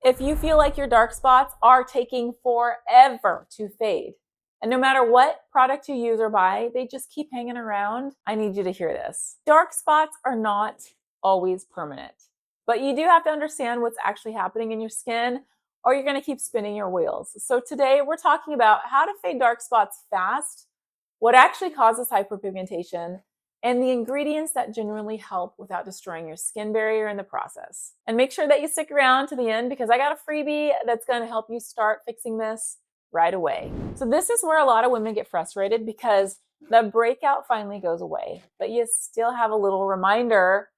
If you feel like your dark spots are taking forever to fade, and no matter what product you use or buy, they just keep hanging around, I need you to hear this. Dark spots are not always permanent, but you do have to understand what's actually happening in your skin, or you're going to keep spinning your wheels. So today we're talking about how to fade dark spots fast, what actually causes hyperpigmentation, and the ingredients that genuinely help without destroying your skin barrier in the process. And make sure that you stick around to the end because I got a freebie that's going to help you start fixing this right away. So this is where a lot of women get frustrated because the breakout finally goes away, but you still have a little reminder,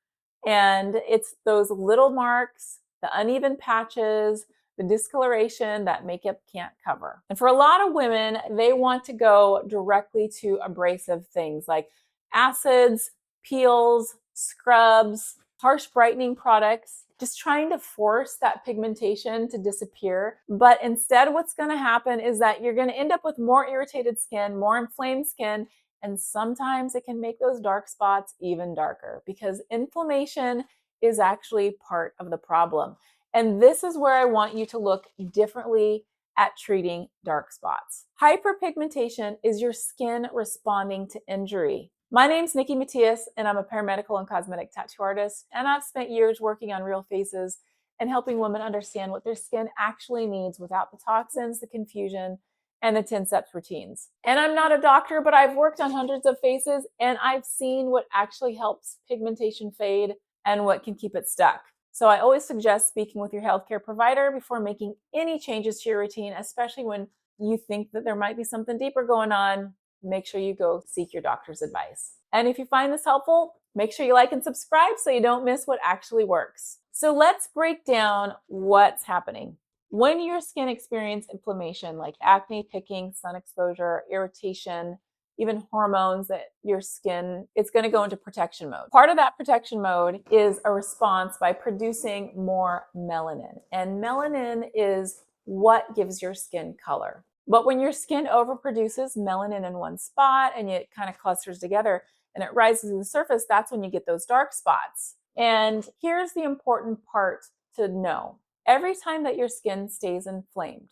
and it's those little marks, the uneven patches, the discoloration that makeup can't cover. And for a lot of women, they want to go directly to abrasive things like acids, peels, scrubs, harsh brightening products, just trying to force that pigmentation to disappear. But instead, what's going to happen is that you're going to end up with more irritated skin, more inflamed skin, and sometimes it can make those dark spots even darker because inflammation is actually part of the problem. And this is where I want you to look differently at treating dark spots. Hyperpigmentation is your skin responding to injury. My name's Nikki, and I'm a paramedical and cosmetic tattoo artist, and I've spent years working on real faces and helping women understand what their skin actually needs without the toxins, the confusion, and the 10 steps routines. And I'm not a doctor, but I've worked on hundreds of faces, and I've seen what actually helps pigmentation fade and what can keep it stuck. So I always suggest speaking with your healthcare provider before making any changes to your routine, especially when you think that there might be something deeper going on. Make sure you go seek your doctor's advice. And if you find this helpful, make sure you like and subscribe so you don't miss what actually works. So let's break down what's happening. When your skin experiences inflammation like acne, picking, sun exposure, irritation, even hormones that your skin, it's going to go into protection mode. Part of that protection mode is a response by producing more melanin. And melanin is what gives your skin color. But when your skin overproduces melanin in one spot and it kind of clusters together and it rises to the surface, that's when you get those dark spots. And here's the important part to know. Every time that your skin stays inflamed,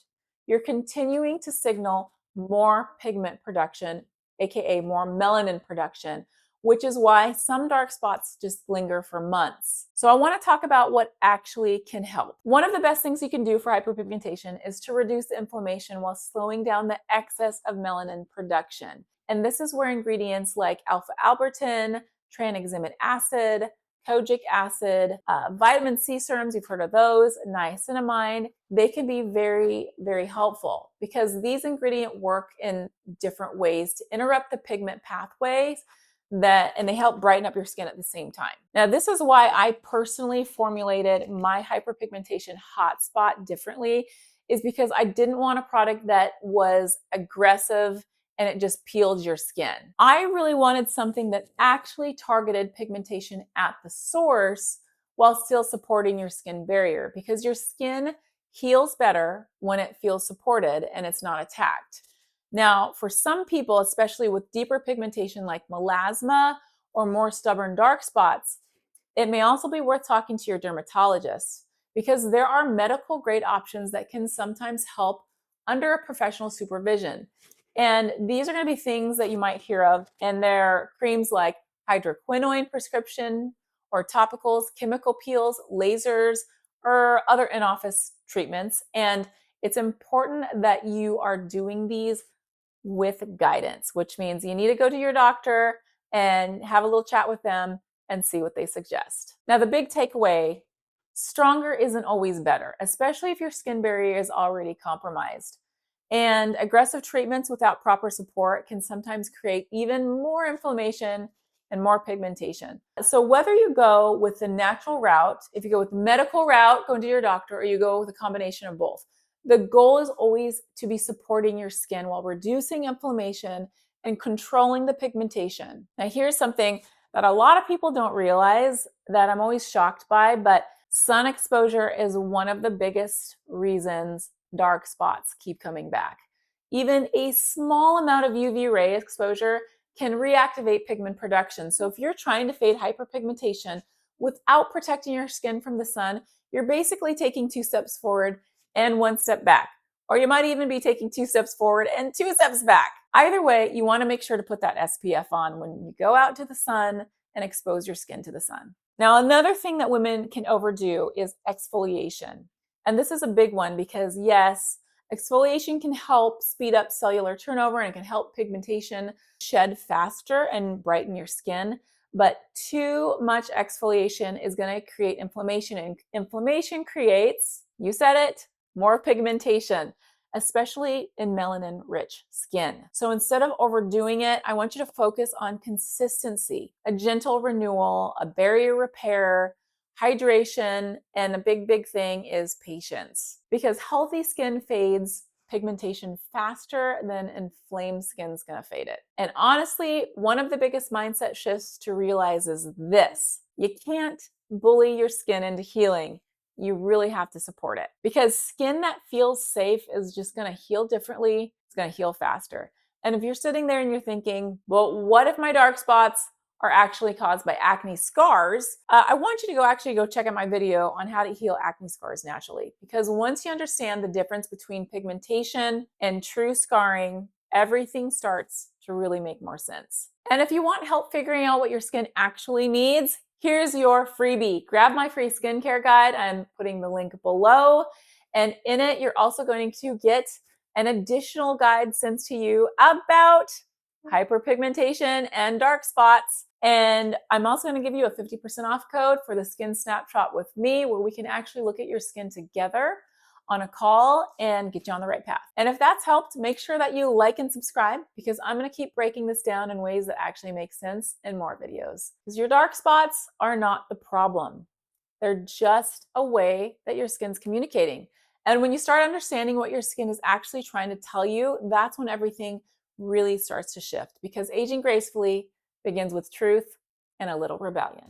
you're continuing to signal more pigment production, aka more melanin production, which is why some dark spots just linger for months. So I want to talk about what actually can help. One of the best things you can do for hyperpigmentation is to reduce the inflammation while slowing down the excess of melanin production. And this is where ingredients like alpha-albertin, tranexamic acid, kojic acid, vitamin C serums, you've heard of those, niacinamide, they can be very, very helpful because these ingredients work in different ways to interrupt the pigment pathways and they help brighten up your skin at the same time. Now, this is why I personally formulated my hyperpigmentation hotspot differently, is because I didn't want a product that was aggressive and it just peeled your skin. I really wanted something that actually targeted pigmentation at the source while still supporting your skin barrier, because your skin heals better when it feels supported and it's not attacked. Now, for some people, especially with deeper pigmentation like melasma or more stubborn dark spots, it may also be worth talking to your dermatologist because there are medical grade options that can sometimes help under a professional supervision. And these are going to be things that you might hear of, and they're creams like hydroquinone prescription or topicals, chemical peels, lasers, or other in-office treatments. And it's important that you are doing these with guidance, which means you need to go to your doctor and have a little chat with them and see what they suggest. Now, the big takeaway, stronger isn't always better, especially if your skin barrier is already compromised. And aggressive treatments without proper support can sometimes create even more inflammation and more pigmentation. So whether you go with the natural route, if you go with the medical route, going to your doctor, or you go with a combination of both, the goal is always to be supporting your skin while reducing inflammation and controlling the pigmentation. Now, here's something that a lot of people don't realize that I'm always shocked by, but sun exposure is one of the biggest reasons dark spots keep coming back. Even a small amount of UV ray exposure can reactivate pigment production. So if you're trying to fade hyperpigmentation without protecting your skin from the sun, you're basically taking 2 steps forward and 1 step back. Or you might even be taking 2 steps forward and 2 steps back. Either way, you want to make sure to put that SPF on when you go out to the sun and expose your skin to the sun. Now, another thing that women can overdo is exfoliation. And this is a big one because yes, exfoliation can help speed up cellular turnover and it can help pigmentation shed faster and brighten your skin. But too much exfoliation is going to create inflammation, and inflammation creates, you said it, more pigmentation, especially in melanin-rich skin. So instead of overdoing it, I want you to focus on consistency, a gentle renewal, a barrier repair, hydration, and a big thing is patience. Because healthy skin fades pigmentation faster than inflamed skin's gonna fade it. And honestly, one of the biggest mindset shifts to realize is this: you can't bully your skin into healing. You really have to support it, because skin that feels safe is just gonna heal differently. It's gonna heal faster. And if you're sitting there and you're thinking, well, what if my dark spots are actually caused by acne scars? I want you to go check out my video on how to heal acne scars naturally. Because once you understand the difference between pigmentation and true scarring, everything starts to really make more sense. And if you want help figuring out what your skin actually needs, here's your freebie. Grab my free skincare guide. I'm putting the link below. And in it, you're also going to get an additional guide sent to you about hyperpigmentation and dark spots. And I'm also going to give you a 50% off code for the Skin Snapshot with me, where we can actually look at your skin together on a call and get you on the right path. And if that's helped, make sure that you like and subscribe, because I'm going to keep breaking this down in ways that actually make sense in more videos. Because your dark spots are not the problem. They're just a way that your skin's communicating. And when you start understanding what your skin is actually trying to tell you, that's when everything really starts to shift, because aging gracefully begins with truth and a little rebellion.